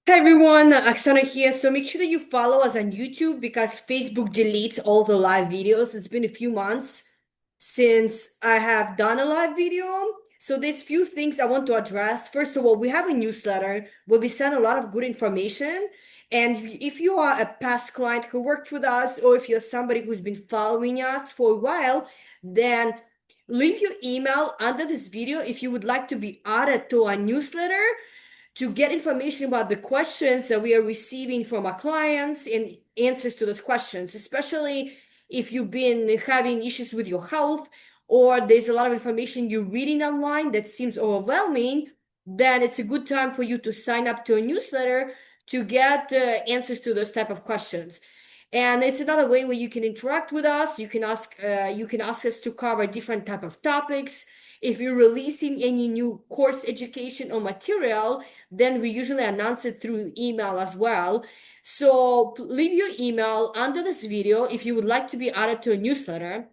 Hey everyone, Oksana here. So make sure that you follow us on YouTube because Facebook deletes all the live videos. It's been a few months since I have done a live video. So there's few things I want to address. First of all, we have a newsletter where we send a lot of good information. And if you are a past client who worked with us, or if you're somebody who's been following us for a while, then leave your email under this video if you would like to be added to our newsletter to get information about the questions that we are receiving from our clients and answers to those questions, especially if you've been having issues with your health or there's a lot of information you're reading online that seems overwhelming, then it's a good time for you to sign up to a newsletter to get answers to those type of questions. And it's another way where you can interact with us. You can ask us to cover different type of topics. If you're releasing any new course education or material, then we usually announce it through email as well. So leave your email under this video if you would like to be added to a newsletter.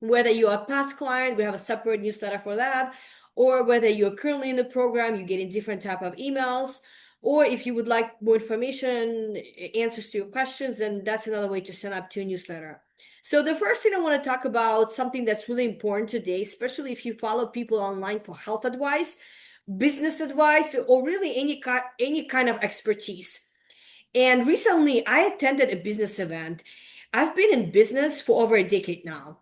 Whether you're a past client, we have a separate newsletter for that, or whether you're currently in the program, you're getting different type of emails, or if you would like more information, answers to your questions, then that's another way to sign up to a newsletter. So the first thing I want to talk about, something that's really important today, especially if you follow people online for health advice, business advice, or really any kind of expertise. And recently, I attended a business event. I've been in business for over a decade now.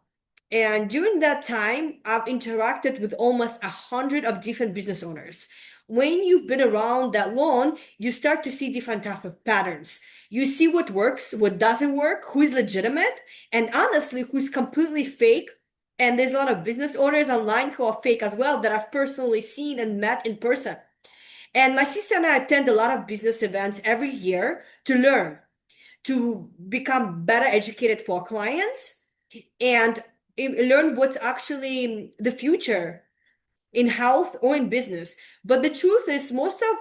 And during that time, I've interacted with almost 100 of different business owners. When you've been around that long, you start to see different type of patterns. You see what works, what doesn't work, who's legitimate, and honestly, who's completely fake. And there's a lot of business owners online who are fake as well that I've personally seen and met in person. And my sister and I attend a lot of business events every year to learn, to become better educated for clients and learn what's actually the future in health or in business. But the truth is, most of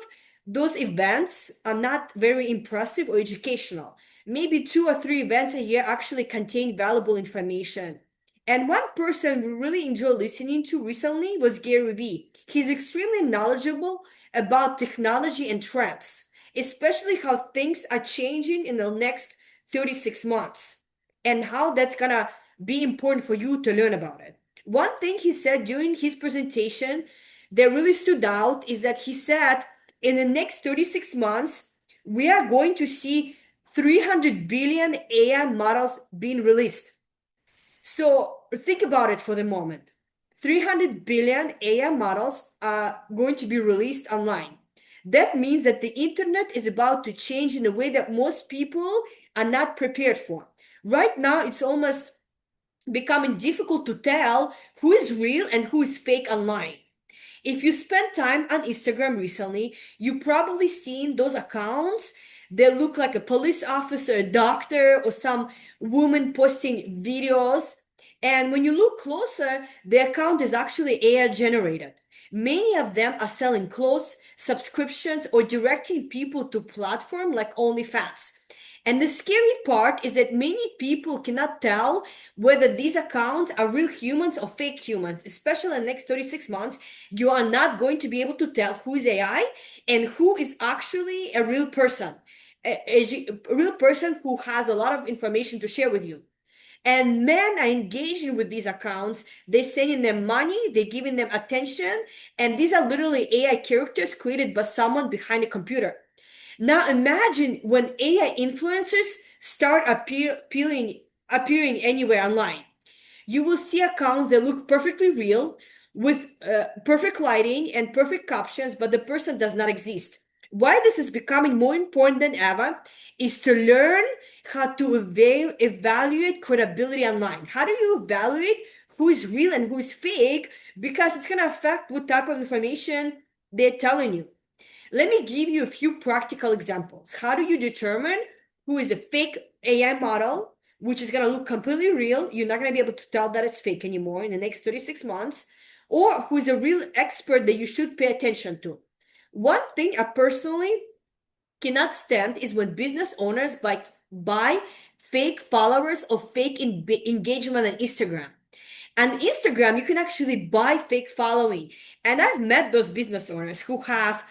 those events are not very impressive or educational. Maybe two or three events a year actually contain valuable information. And one person we really enjoyed listening to recently was Gary Vee. He's extremely knowledgeable about technology and trends, especially how things are changing in the next 36 months and how that's gonna be important for you to learn about it. One thing he said during his presentation that really stood out is that he said in the next 36 months, we are going to see 300 billion AI models being released. So think about it for the moment. 300 billion AI models are going to be released online. That means that the internet is about to change in a way that most people are not prepared for. Right now, it's almost becoming difficult to tell who is real and who is fake online. If you spent time on Instagram recently, you probably seen those accounts that look like a police officer, a doctor, or some woman posting videos. And when you look closer, the account is actually AI generated. Many of them are selling clothes, subscriptions, or directing people to platforms like OnlyFans. And the scary part is that many people cannot tell whether these accounts are real humans or fake humans, especially in the next 36 months. You are not going to be able to tell who is AI and who is actually a real person, a real person who has a lot of information to share with you. And men are engaging with these accounts. They're sending them money, they're giving them attention, and these are literally AI characters created by someone behind a computer. Now imagine when AI influencers start appearing anywhere online. You will see accounts that look perfectly real with perfect lighting and perfect captions, but the person does not exist. Why this is becoming more important than ever is to learn how to evaluate credibility online. How do you evaluate who is real and who is fake? Because it's going to affect what type of information they're telling you. Let me give you a few practical examples. How do you determine who is a fake AI model, which is going to look completely real? You're not going to be able to tell that it's fake anymore in the next 36 months, or who is a real expert that you should pay attention to. One thing I personally cannot stand is when business owners buy fake followers or fake engagement on Instagram. On Instagram, you can actually buy fake following. And I've met those business owners who have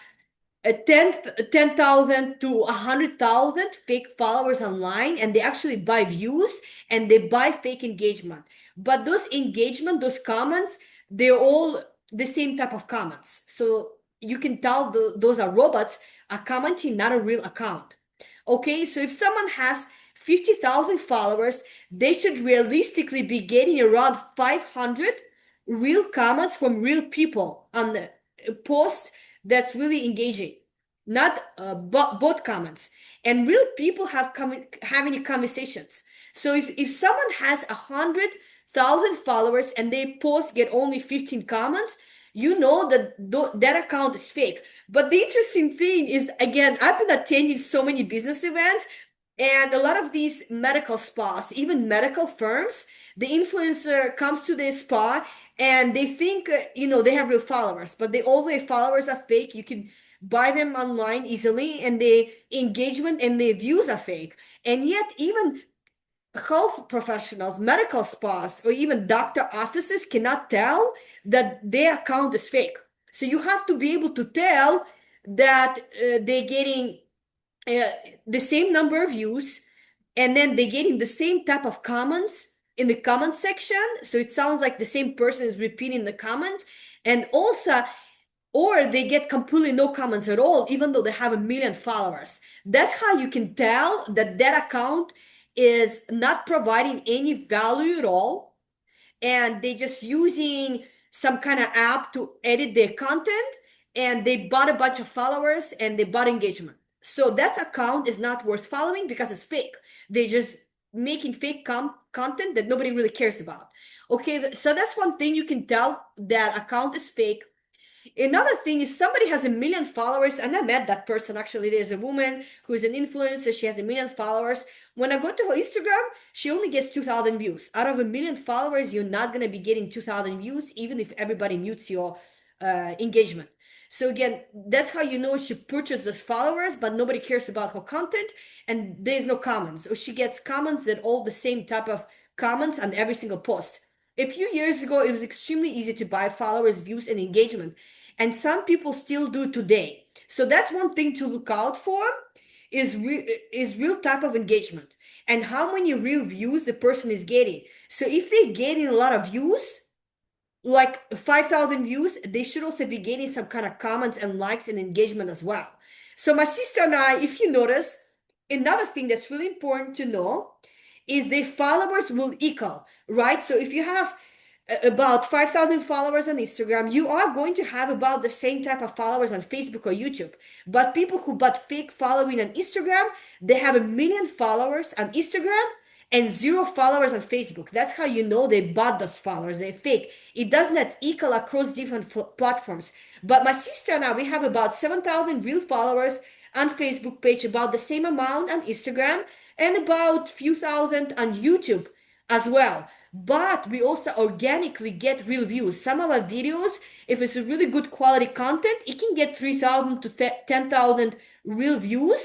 10,000 to 100,000 fake followers online, and they actually buy views and they buy fake engagement. But those engagement, those comments, they're all the same type of comments. So you can tell those are robots are commenting, not a real account. Okay, so if someone has 50,000 followers, they should realistically be getting around 500 real comments from real people on the post that's really engaging, not bot comments. And real people having conversations. So if someone has 100,000 followers and they post get only 15 comments, you know that that account is fake. But the interesting thing is, again, I've been attending so many business events, and a lot of these medical spas, even medical firms, the influencer comes to the spa and they think, they have real followers, but all the followers are fake. You can buy them online easily, and the engagement and the views are fake. And yet, even health professionals, medical spas, or even doctor offices cannot tell that their account is fake. So you have to be able to tell that they're getting uh, the same number of views, and then they're getting the same type of comments in the comment section. So it sounds like the same person is repeating the comment. And also, or they get completely no comments at all, even though they have 1 million followers. That's how you can tell that that account is not providing any value at all, and they just using some kind of app to edit their content, and they bought a bunch of followers and they bought engagement. So that account is not worth following because it's fake. They just making fake content that nobody really cares about. Okay, so that's one thing you can tell that account is fake. Another thing is, somebody has 1 million followers, and I met that person actually. There's a woman who is an influencer. She has 1 million followers. When I go to her Instagram, she only gets 2,000 views. Out of 1 million followers, you're not gonna be getting 2,000 views, even if everybody mutes your engagement. So again, that's how you know she purchased those followers, but nobody cares about her content, and there's no comments, or she gets comments that all the same type of comments on every single post. A few years ago, it was extremely easy to buy followers, views, and engagement, and some people still do today. So that's one thing to look out for, is real type of engagement and how many real views the person is getting. So if they're getting a lot of views, like 5,000 views, they should also be getting some kind of comments and likes and engagement as well. So my sister and I, if you notice, another thing that's really important to know is the followers will equal, right? So if you have about 5,000 followers on Instagram, you are going to have about the same type of followers on Facebook or YouTube. But people who bought fake following on Instagram, they have 1 million followers on Instagram and 0 followers on Facebook. That's how you know they bought those followers. They're fake. It does not equal across different platforms. But my sister and I, we have about 7,000 real followers on Facebook page, about the same amount on Instagram, and about few thousand on YouTube as well. But we also organically get real views. Some of our videos, if it's a really good quality content, it can get 3,000 to 10,000 real views,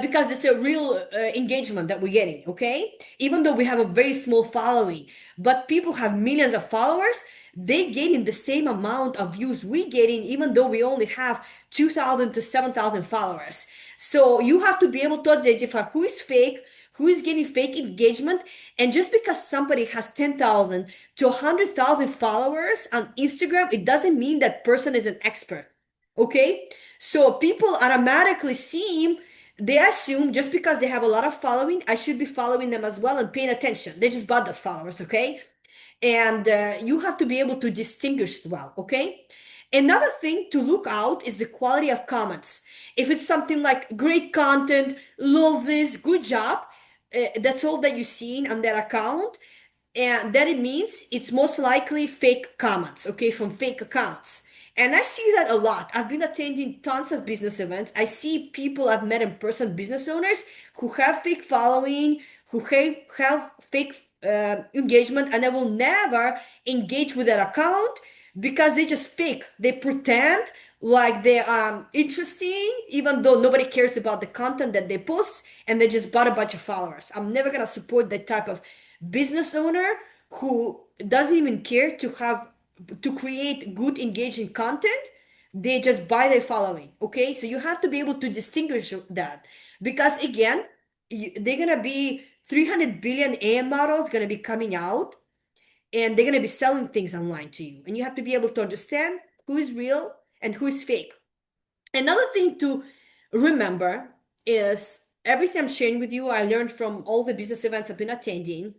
because it's a real engagement that we're getting, okay? Even though we have a very small following, but people have millions of followers, they getting the same amount of views we getting, even though we only have 2,000 to 7,000 followers. So you have to be able to identify who is fake, who is getting fake engagement. And just because somebody has 10,000 to 100,000 followers on Instagram, it doesn't mean that person is an expert, okay? So people automatically see, they assume just because they have a lot of following, I should be following them as well and paying attention. They just bought those followers, okay? And you have to be able to distinguish well, okay? Another thing to look out is the quality of comments. If it's something like great content, love this, good job, that's all that you're seeing on that account, and that it means it's most likely fake comments, okay, from fake accounts. And I see that a lot. I've been attending tons of business events. I see people I've met in person, business owners who have fake following, who have fake engagement, and I will never engage with that account because they just fake. They pretend like they are interesting, even though nobody cares about the content that they post, and they just bought a bunch of followers. I'm never gonna support that type of business owner who doesn't even care to create good engaging content They just buy their following. Okay, so you have to be able to distinguish that, because again, they're gonna be 300 billion AM models gonna be coming out, and they're gonna be selling things online to you, and you have to be able to understand who is real and who is fake. Another thing to remember is everything I'm sharing with you, I learned from all the business events I've been attending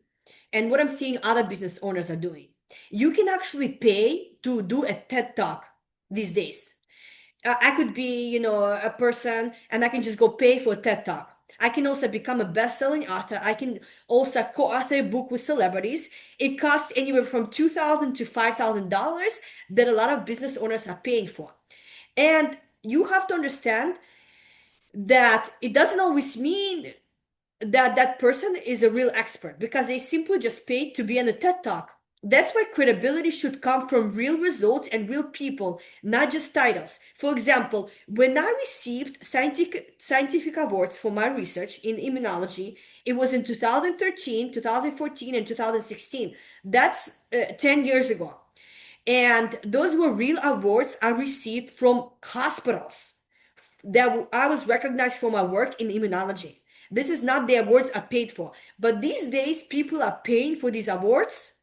and what I'm seeing other business owners are doing. You can actually pay to do a TED Talk these days. I could be, a person and I can just go pay for a TED Talk. I can also become a best-selling author. I can also co-author a book with celebrities. It costs anywhere from $2,000 to $5,000 that a lot of business owners are paying for. And you have to understand that it doesn't always mean that that person is a real expert, because they simply just paid to be on a TED Talk. That's why credibility should come from real results and real people, not just titles. For example, when I received scientific awards for my research in immunology, it was in 2013, 2014, and 2016. That's 10 years ago. And those were real awards I received from hospitals that I was recognized for my work in immunology. This is not the awards I paid for. But these days, people are paying for these awards,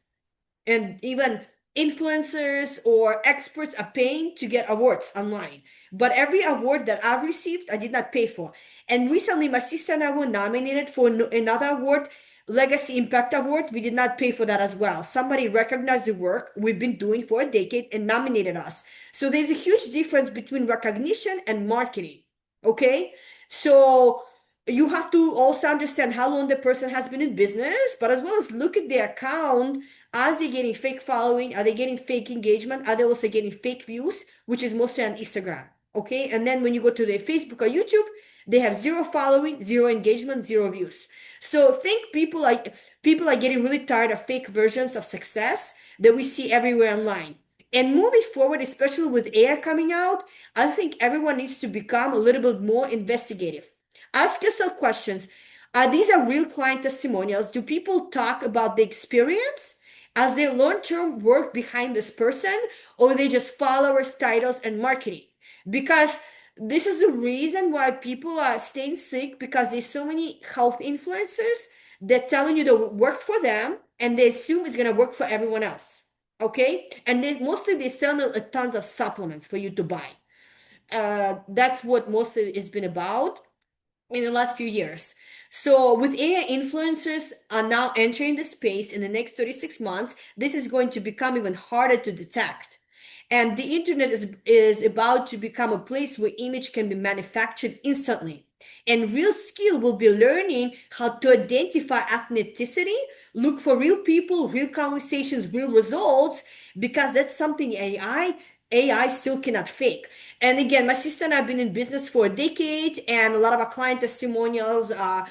and even influencers or experts are paying to get awards online. But every award that I've received, I did not pay for. And recently, my sister and I were nominated for another award, Legacy Impact Award. We did not pay for that as well. Somebody recognized the work we've been doing for a decade and nominated us. So there's a huge difference between recognition and marketing. Okay? So you have to also understand how long the person has been in business, but as well as look at their account. Are they getting fake following? Are they getting fake engagement? Are they also getting fake views, which is mostly on Instagram? Okay. And then when you go to their Facebook or YouTube, they have zero following, zero engagement, zero views. So think people are getting really tired of fake versions of success that we see everywhere online. And moving forward, especially with AI coming out, I think everyone needs to become a little bit more investigative. Ask yourself questions. These are real client testimonials. Do people talk about the experience as their long-term work behind this person, or they just followers, titles, and marketing? Because this is the reason why people are staying sick, because there's so many health influencers that telling you that worked for them and they assume it's going to work for everyone else. Okay. And they sell tons of supplements for you to buy. That's what mostly it's been about in the last few years. So with AI, influencers are now entering the space in the next 36 months. This is going to become even harder to detect. And the internet is about to become a place where image can be manufactured instantly. And real skill will be learning how to identify authenticity, look for real people, real conversations, real results, because that's something AI still cannot fake. And again, my sister and I have been in business for a decade, and a lot of our client testimonials are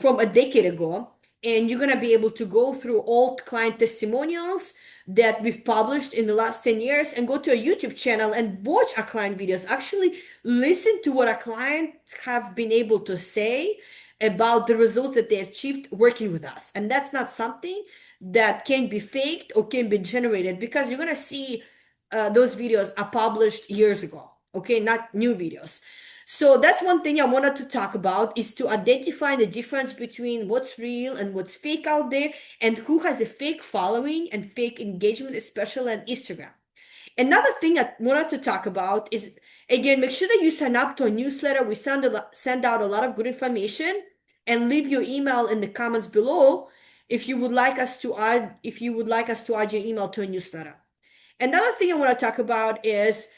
from a decade ago. And you're going to be able to go through all client testimonials that we've published in the last 10 years and go to a YouTube channel and watch our client videos. Actually, listen to what our clients have been able to say about the results that they achieved working with us. And that's not something that can be faked or can be generated, because you're going to see those videos are published years ago, okay, not new videos. So that's one thing I wanted to talk about, is to identify the difference between what's real and what's fake out there, and who has a fake following and fake engagement, especially on Instagram. Another thing I wanted to talk about is, again, make sure that you sign up to a newsletter. We send out a lot of good information, and leave your email in the comments below if you would like us to add your email to a newsletter. Another thing I want to talk about is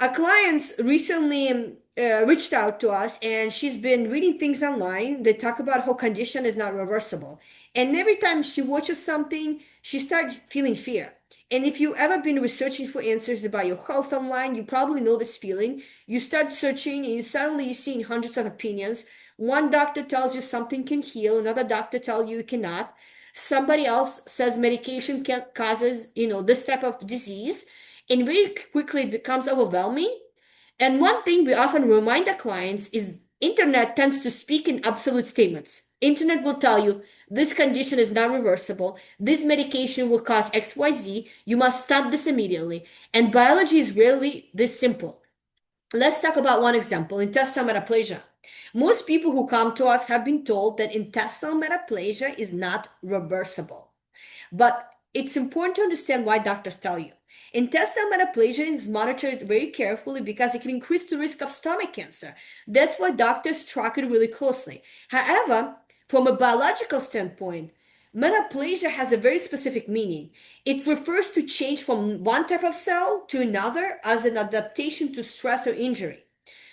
our clients recently reached out to us, and she's been reading things online. They talk about her condition is not reversible. And every time she watches something, she starts feeling fear. And if you've ever been researching for answers about your health online, you probably know this feeling. You start searching and suddenly you're seeing hundreds of opinions. One doctor tells you something can heal, another doctor tells you it cannot. Somebody else says medication causes, this type of disease, and very quickly it becomes overwhelming. And one thing we often remind our clients is internet tends to speak in absolute statements. Internet will tell you this condition is not reversible. This medication will cause XYZ. You must stop this immediately. And biology is rarely this simple. Let's talk about one example, intestinal metaplasia. Most people who come to us have been told that intestinal metaplasia is not reversible. But it's important to understand why doctors tell you. Intestinal metaplasia is monitored very carefully because it can increase the risk of stomach cancer. That's why doctors track it really closely. However, from a biological standpoint, metaplasia has a very specific meaning. It refers to change from one type of cell to another as an adaptation to stress or injury.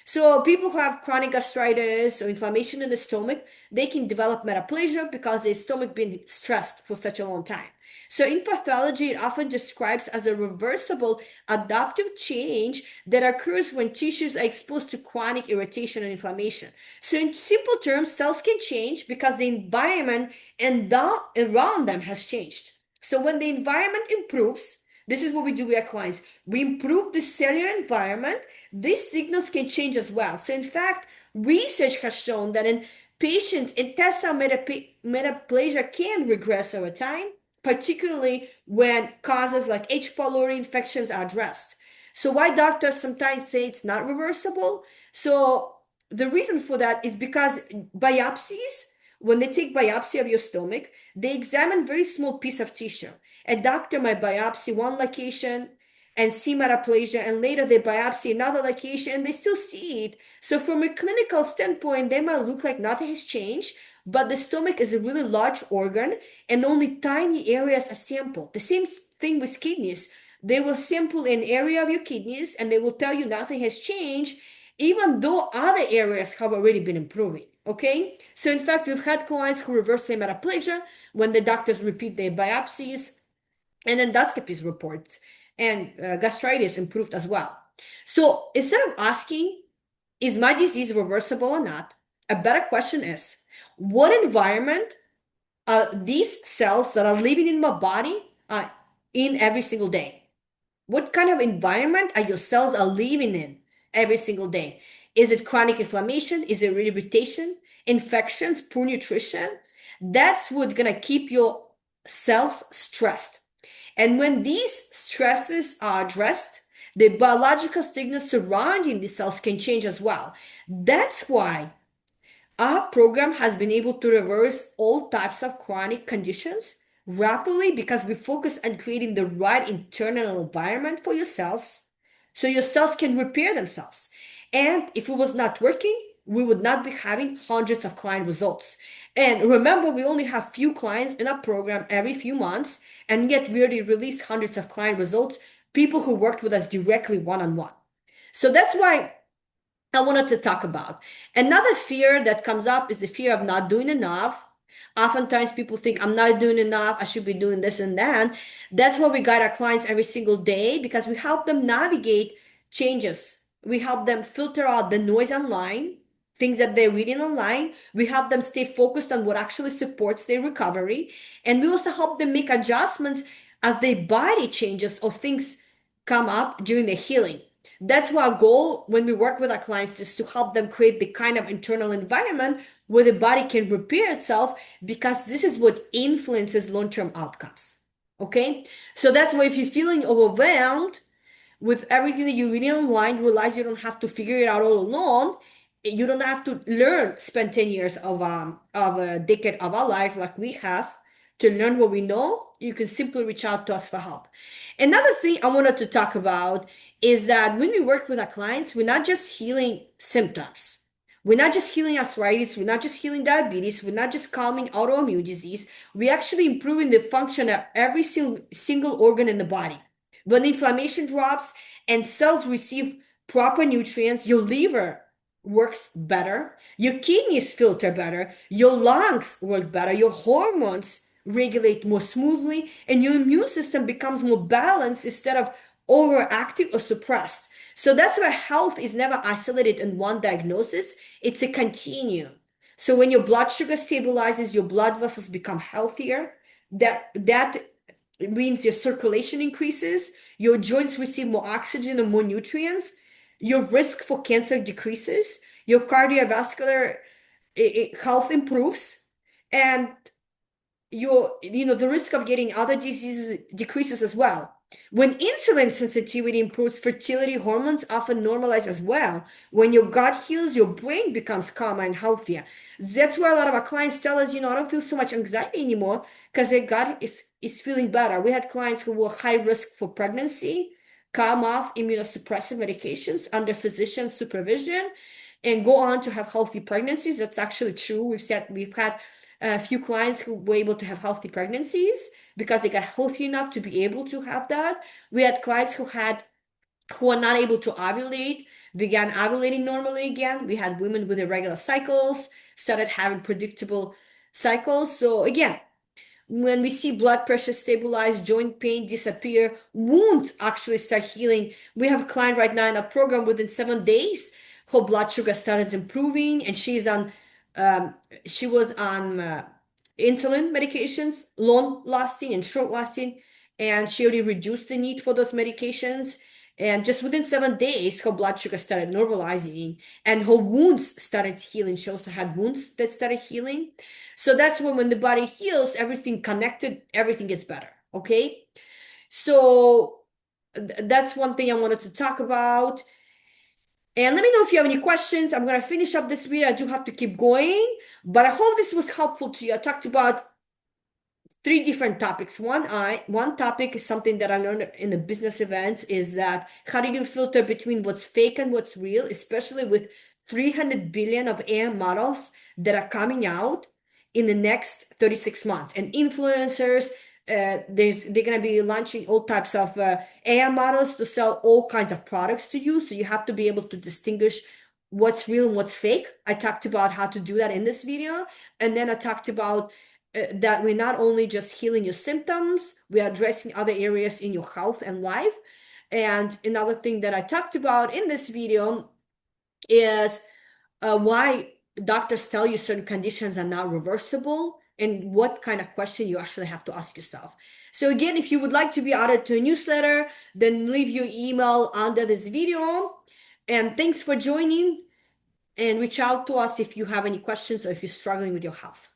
So people who have chronic gastritis or inflammation in the stomach, they can develop metaplasia because their stomach been stressed for such a long time. So in pathology, it often describes as a reversible adaptive change that occurs when tissues are exposed to chronic irritation and inflammation. So in simple terms, cells can change because the environment and around them has changed. So when the environment improves, this is what we do with our clients. We improve the cellular environment. These signals can change as well. So in fact, research has shown that in patients, intestinal metaplasia can regress over time, particularly when causes like H. pylori infections are addressed. So why doctors sometimes say it's not reversible? So the reason for that is because biopsies, when they take biopsy of your stomach, they examine very small piece of tissue. A doctor might biopsy one location and see metaplasia, and later they biopsy another location and they still see it. So from a clinical standpoint, they might look like nothing has changed, but the stomach is a really large organ and only tiny areas are sampled. The same thing with kidneys. They will sample an area of your kidneys and they will tell you nothing has changed, even though other areas have already been improving. Okay? So in fact, we've had clients who reverse their metaplasia when the doctors repeat their biopsies and endoscopies reports, and gastritis improved as well. So instead of asking, is my disease reversible or not? A better question is, what environment are these cells that are living in my body in every single day? What kind of environment are your cells are living in every single day? Is it chronic inflammation? Is it irritation, infections, poor nutrition? That's what's gonna keep your cells stressed. And when these stresses are addressed, the biological signals surrounding the cells can change as well. That's why our program has been able to reverse all types of chronic conditions rapidly because we focus on creating the right internal environment for your cells so your cells can repair themselves. And if it was not working, we would not be having hundreds of client results. And remember, we only have few clients in our program every few months, and yet we already released hundreds of client results, people who worked with us directly one-on-one. So that's why I wanted to talk about. Another fear that comes up is the fear of not doing enough. Oftentimes people think I'm not doing enough, I should be doing this and that. That's why we guide our clients every single day because we help them navigate changes. We help them filter out the noise online, things that they're reading online. We help them stay focused on what actually supports their recovery. And we also help them make adjustments as their body changes or things come up during the healing. That's our goal when we work with our clients is to help them create the kind of internal environment where the body can repair itself because this is what influences long-term outcomes. Okay? So that's why if you're feeling overwhelmed with everything that you're reading online, realize you don't have to figure it out all alone. You don't have to spend 10 years of a decade of our life like we have to learn what we know. You can simply reach out to us for help. Another thing I wanted to talk about is that when we work with our clients, we're not just healing symptoms. We're not just healing arthritis. We're not just healing diabetes. We're not just calming autoimmune disease. We're actually improving the function of every single organ in the body. When inflammation drops and cells receive proper nutrients, your liver works better, your kidneys filter better, your lungs work better, your hormones regulate more smoothly, and your immune system becomes more balanced instead of overactive or suppressed. So that's why health is never isolated in one diagnosis, it's a continuum. So when your blood sugar stabilizes, your blood vessels become healthier. That means your circulation increases, your joints receive more oxygen and more nutrients, your risk for cancer decreases, your cardiovascular health improves, and the risk of getting other diseases decreases as well. When insulin sensitivity improves, fertility hormones often normalize as well. When your gut heals, your brain becomes calmer and healthier. That's why a lot of our clients tell us, I don't feel so much anxiety anymore because their gut is feeling better. We had clients who were high risk for pregnancy, come off immunosuppressive medications under physician supervision, and go on to have healthy pregnancies. That's actually true. We've had a few clients who were able to have healthy pregnancies because they got healthy enough to be able to have that. We had clients who are not able to ovulate, began ovulating normally again. We had women with irregular cycles, started having predictable cycles. So again, when we see blood pressure stabilize, joint pain disappear, wounds actually start healing. We have a client right now in a program within 7 days, her blood sugar started improving, and um, she was on insulin medications, long lasting and short lasting, and she already reduced the need for those medications. And just within 7 days, her blood sugar started normalizing and her wounds started healing. She also had wounds that started healing. So that's when the body heals, everything connected, everything gets better. Okay. So that's one thing I wanted to talk about. And let me know if you have any questions. I'm going to finish up this video. I do have to keep going, but I hope this was helpful to you. I talked about three different topics. One topic is something that I learned in the business events, is that how do you filter between what's fake and what's real, especially with 300 billion of AI models that are coming out in the next 36 months, and influencers. They're gonna be launching all types of AI models to sell all kinds of products to you. So you have to be able to distinguish what's real and what's fake. I talked about how to do that in this video, and then I talked about that we're not only just healing your symptoms, we are addressing other areas in your health and life. And another thing that I talked about in this video is why doctors tell you certain conditions are not reversible, and what kind of question you actually have to ask yourself. So again, if you would like to be added to a newsletter, then leave your email under this video. And thanks for joining, and reach out to us if you have any questions or if you're struggling with your health.